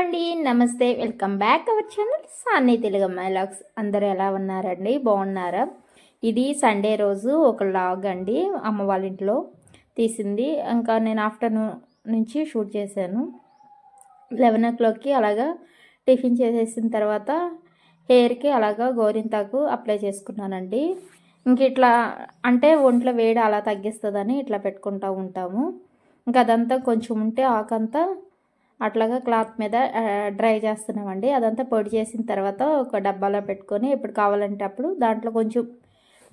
అండి, నమస్తే. Welcome back our channel సాన్ని తెలుగమ్మాయి వ్లాగ్స్. అందరూ ఎలా ఉన్నారండి? బాగున్నారా? ఇది సండే రోజు ఒక వ్లాగ్ అండి, అమ్మ వాళ్ళ ఇంట్లో తీసింది. ఇంకా నేను ఆఫ్టర్నూన్ నుంచి షూట్ చేశాను. 11 o'clockకి అలాగా టిఫిన్ చేసేసిన తర్వాత హెయిర్కి అలాగా గోరింతాకు అప్లై చేసుకున్నానండి. ఇంక ఇట్లా అంటే ఒంట్లో వేడి అలా తగ్గిస్తుందని ఇట్లా పెట్టుకుంటూ ఉంటాము. ఇంకా అదంతా కొంచెం ఉంటే ఆకంతా అట్లాగా క్లాత్ మీద డ్రై చేస్తున్నామండి. అదంతా పొడి చేసిన తర్వాత ఒక డబ్బాలో పెట్టుకొని ఎప్పుడు కావాలంటే అప్పుడు దాంట్లో కొంచెం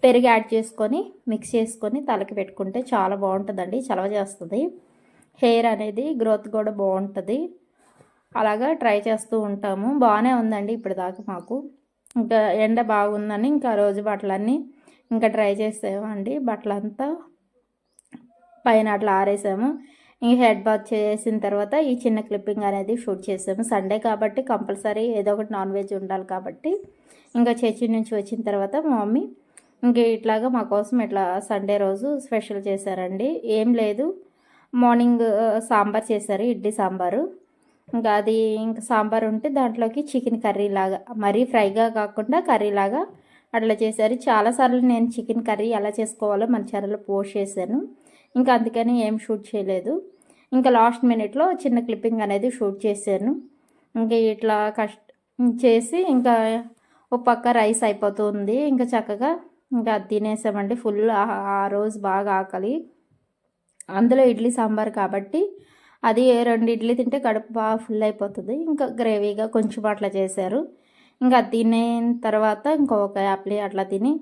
పెరుగు యాడ్ చేసుకొని మిక్స్ చేసుకొని తలకి పెట్టుకుంటే చాలా బాగుంటుందండి. చలవ చేస్తుంది, హెయిర్ అనేది గ్రోత్ కూడా బాగుంటుంది. అలాగా ట్రై చేస్తూ ఉంటాము. బాగానే ఉందండి ఇప్పుడు దాకా మాకు. ఇంకా ఎండ బాగుందని ఇంకా రోజు బట్టలన్నీ ఇంకా డ్రై చేసామండి. బట్టలంతా పైన అట్లా ఆరేసాము. ఇంక హెడ్ బాత్ చేసిన తర్వాత ఈ చిన్న క్లిప్పింగ్ అనేది షూట్ చేసాము. సండే కాబట్టి కంపల్సరీ ఏదో ఒకటి నాన్ వెజ్ ఉండాలి కాబట్టి ఇంకా చర్చి నుంచి వచ్చిన తర్వాత మా మమ్మీ ఇంక ఇట్లాగా మా కోసం ఇట్లా సండే రోజు స్పెషల్ చేశారండి. ఏం లేదు, మార్నింగ్ సాంబార్ చేశారు, ఇడ్లీ సాంబారు. ఇంకా అది ఇంకా సాంబార్ ఉంటే దాంట్లోకి చికెన్ కర్రీ లాగా, మరీ ఫ్రైగా కాకుండా కర్రీలాగా అట్లా చేశారు. చాలాసార్లు నేను చికెన్ కర్రీ ఎలా చేసుకోవాలో మన ఛానల్లో పోస్ట్ చేశాను. ఇంకా అందుకని ఏం షూట్ చేయలేదు. ఇంకా లాస్ట్ మినిట్లో చిన్న క్లిప్పింగ్ అనేది షూట్ చేశాను. ఇంకా ఇట్లా చేసి ఇంకా ఒక పక్క రైస్ అయిపోతుంది. ఇంకా చక్కగా ఇంకా అది తినేసామండి. ఫుల్ ఆ రోజు బాగా ఆకలి. అందులో ఇడ్లీ సాంబార్ కాబట్టి అది 2 ఇడ్లీ తింటే కడుపు బాగా ఫుల్ అయిపోతుంది. ఇంకా గ్రేవీగా కొంచెం అట్లా చేశారు. ఇంకా అది తినేన తర్వాత ఇంకొక యాప్లీ అట్లా తిని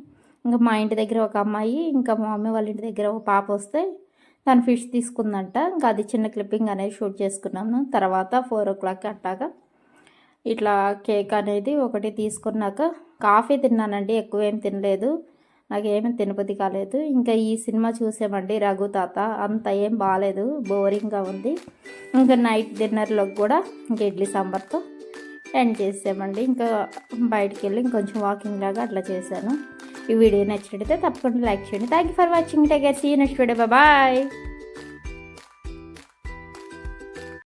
ఇంకా మా ఇంటి దగ్గర ఒక అమ్మాయి, ఇంకా మా మమ్మీ వాళ్ళ ఇంటి దగ్గర ఒక పాప వస్తే తను ఫిష్ తీసుకుందంట. ఇంకా అది చిన్న క్లిప్పింగ్ అనేది షూట్ చేసుకున్నాము. తర్వాత 4 o'clock అట్టాగా ఇట్లా కేక్ అనేది ఒకటి తీసుకున్నాక కాఫీ తిన్నానండి, ఎక్కువేం తినలేదు. నాకేమీ తినబుద్ధి కాలేదు. ఇంకా ఈ సినిమా చూసామండి, రఘు తాత. అంత ఏం బాగాలేదు, బోరింగ్గా ఉంది. ఇంకా నైట్ డిన్నర్లోకి కూడా ఇంకా ఇడ్లీ సాంబార్తో ఎండ్ చేసామండి. ఇంకా బయటికి వెళ్ళి ఇంకొంచెం వాకింగ్ లాగా అట్లా చేశాను. ఈ వీడియో నచ్చినట్టయితే తప్పకుండా లైక్ చేయండి. Thank you for watching. Take care. See you next video. Bye.